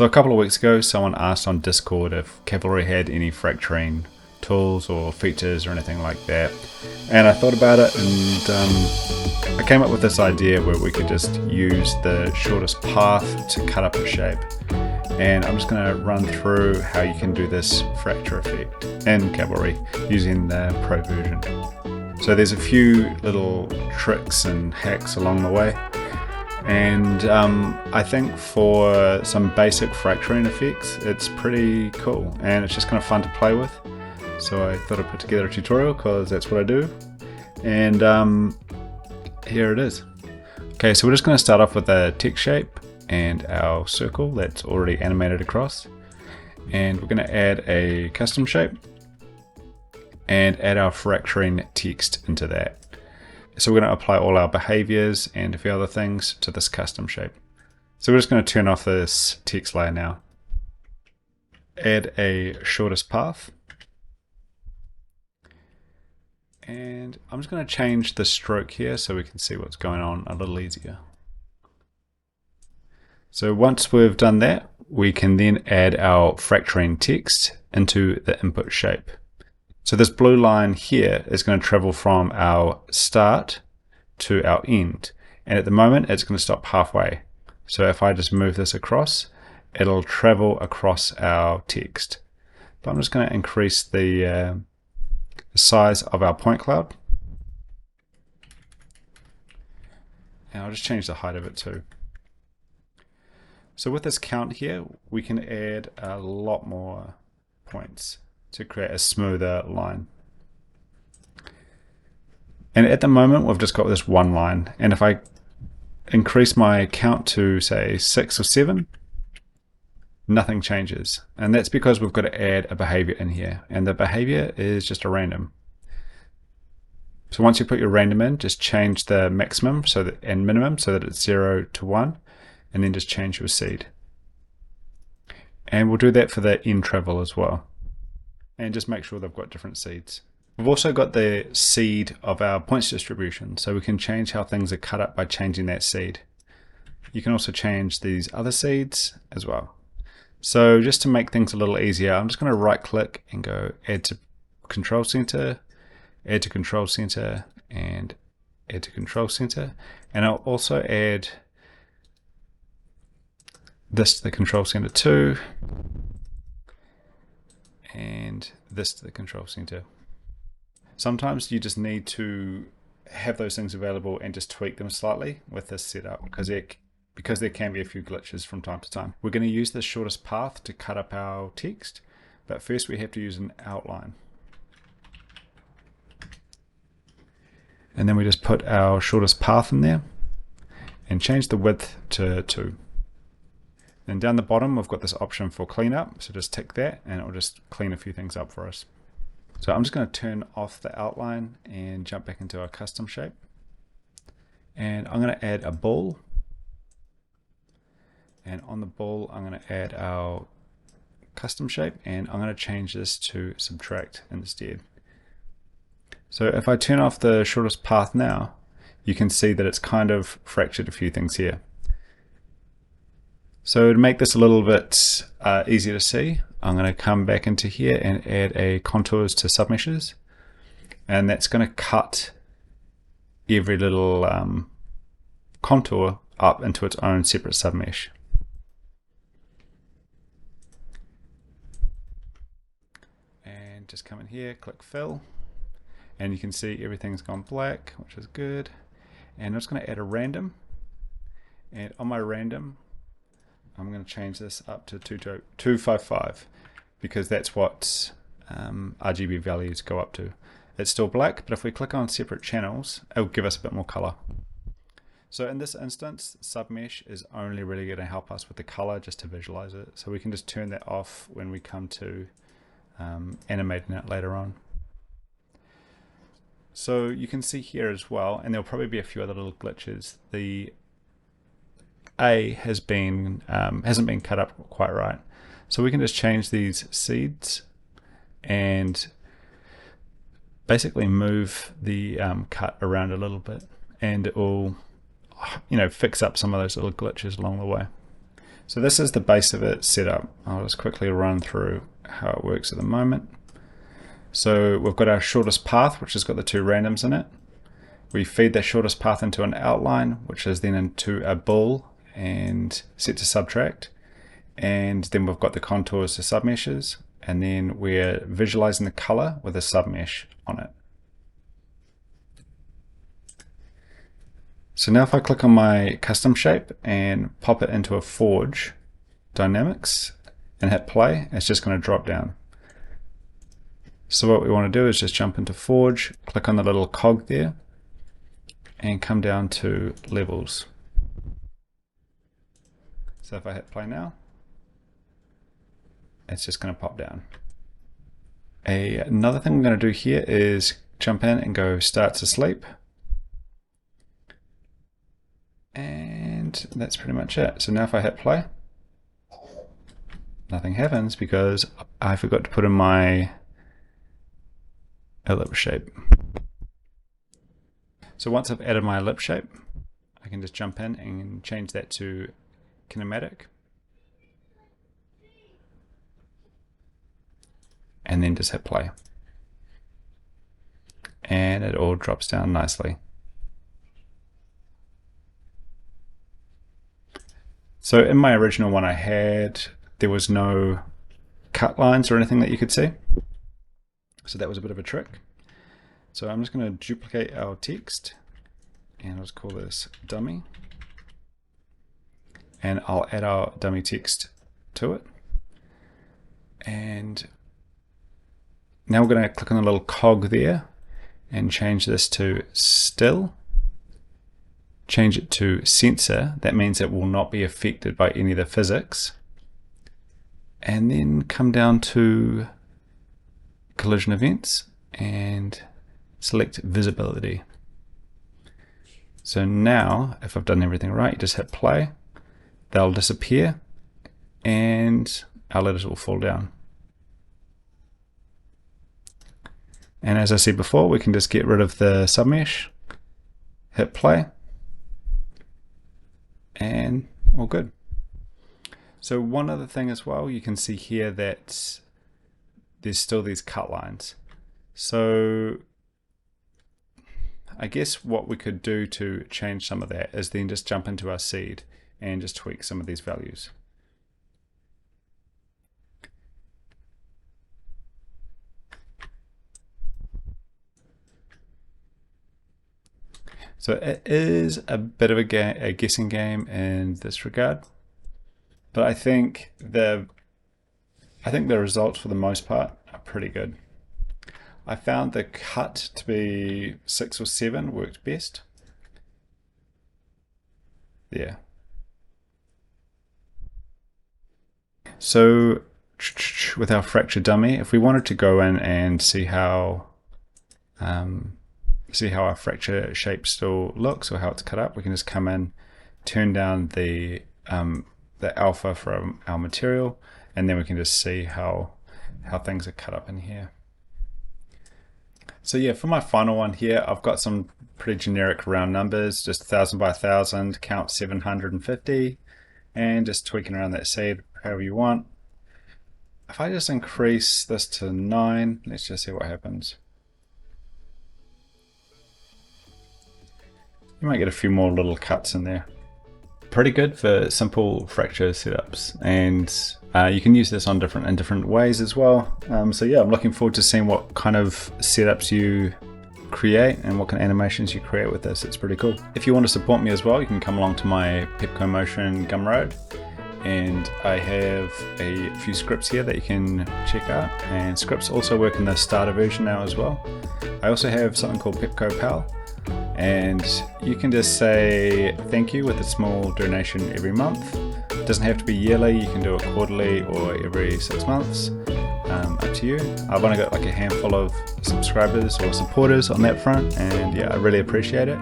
So a couple of weeks ago, someone asked on Discord if Cavalry had any fracturing tools or features or anything like that. And I thought about it, and I came up with this idea where we could just use the shortest path to cut up a shape. And I'm just going to run through how you can do this fracture effect in Cavalry using the Pro version. So there's a few little tricks and hacks along the way. And I think for some basic fracturing effects, it's pretty cool and it's just kind of fun to play with. So I thought I'd put together a tutorial because that's what I do. And here it is. Okay, so we're just going to start off with a text shape and our circle that's already animated across. And we're going to add a custom shape and add our fracturing text into that. So we're going to apply all our behaviors and a few other things to this custom shape. So we're just going to turn off this text layer now. Add a shortest path. And I'm just going to change the stroke here so we can see what's going on a little easier. So once we've done that, we can then add our fracturing text into the input shape. So this blue line here is going to travel from our start to our end. And at the moment, it's going to stop halfway. So if I just move this across, it'll travel across our text. But I'm just going to increase the size of our point cloud. And I'll just change the height of it too. So with this count here, we can add a lot more points to create a smoother line. And at the moment, we've just got this one line. And if I increase my count to say 6 or 7, nothing changes. And that's because we've got to add a behavior in here. And the behavior is just a random. So once you put your random in, just change the maximum and minimum so that it's 0 to 1, and then just change your seed. And we'll do that for the end travel as well. And just make sure they've got different seeds. We've also got the seed of our points distribution, so we can change how things are cut up by changing that seed. You can also change these other seeds as well. So just to make things a little easier, I'm just going to right click and go add to control center, add to control center, and add to control center. And I'll also add this to the control center too, and this to the control center. Sometimes you just need to have those things available and just tweak them slightly with this setup because there can be a few glitches from time to time. We're going to use the shortest path to cut up our text, but first we have to use an outline. And then we just put our shortest path in there and change the width to 2. Then down the bottom, we've got this option for cleanup. So just tick that and it'll just clean a few things up for us. So I'm just going to turn off the outline and jump back into our custom shape. And I'm going to add a ball. And on the ball, I'm going to add our custom shape and I'm going to change this to subtract instead. So if I turn off the shortest path now, you can see that it's kind of fractured a few things here. So to make this a little bit easier to see, I'm going to come back into here and add a contours to submeshes. And that's going to cut every little contour up into its own separate submesh. And just come in here, click fill. And you can see everything's gone black, which is good. And I'm just going to add a random. And on my random, I'm going to change this up to 255 because that's what RGB values go up to. It's still black, but if we click on separate channels, it'll give us a bit more color. So in this instance, submesh is only really going to help us with the color just to visualize it. So we can just turn that off when we come to animating it later on. So you can see here as well, and there'll probably be a few other little glitches. The A hasn't been cut up quite right. So we can just change these seeds and basically move the cut around a little bit, and it will fix up some of those little glitches along the way. So this is the base of it set up. I'll just quickly run through how it works at the moment. So we've got our shortest path, which has got the 2 randoms in it. We feed that shortest path into an outline, which is then into a bool and set to subtract. And then we've got the contours to submeshes, and then we're visualizing the color with a submesh on it. So now if I click on my custom shape and pop it into a Forge Dynamics and hit play, it's just going to drop down. So what we want to do is just jump into Forge, click on the little cog there, and come down to levels. So if I hit play now, it's just going to pop down. Another thing we're going to do here is jump in and go start to sleep. And that's pretty much it. So now if I hit play, nothing happens because I forgot to put in my ellipse shape. So once I've added my ellipse shape, I can just jump in and change that to kinematic. And then just hit play. And it all drops down nicely. So in my original one there was no cut lines or anything that you could see. So that was a bit of a trick. So I'm just going to duplicate our text and I'll just call this dummy. And I'll add our dummy text to it. And now we're going to click on the little cog there and change this to still. Change it to sensor. That means it will not be affected by any of the physics. And then come down to collision events and select visibility. So now if I've done everything right, you just hit play, they'll disappear and our letters will fall down. And as I said before, we can just get rid of the submesh, hit play, and all good. So one other thing as well, you can see here that there's still these cut lines. So I guess what we could do to change some of that is then just jump into our seed and just tweak some of these values. So it is a bit of a guessing game in this regard, but I think the results for the most part are pretty good. I found the cut to be 6 or 7 worked best. Yeah. So with our fracture dummy, if we wanted to go in and see how our fracture shape still looks or how it's cut up, we can just come in, turn down the alpha from our material, and then we can just see how things are cut up in here. So yeah, for my final one here, I've got some pretty generic round numbers, just 1000 by 1000, count 750, and just tweaking around that seed however you want. If I just increase this to 9, let's just see what happens. You might get a few more little cuts in there. Pretty good for simple fracture setups, and you can use this in different ways as well. So yeah, I'm looking forward to seeing what kind of setups you create and what kind of animations you create with this. It's pretty cool. If you want to support me as well, you can come along to my Pepco Motion Gumroad, and I have a few scripts here that you can check out, and scripts also work in the starter version now as well. I also have something called Pepco Pal, and you can just say thank you with a small donation every month. It doesn't have to be yearly, you can do it quarterly or every 6 months, up to you. I've only got like a handful of subscribers or supporters on that front, and yeah, I really appreciate it.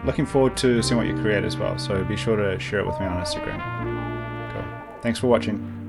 Looking forward to seeing what you create as well, so be sure to share it with me on Instagram. Cool. Thanks for watching.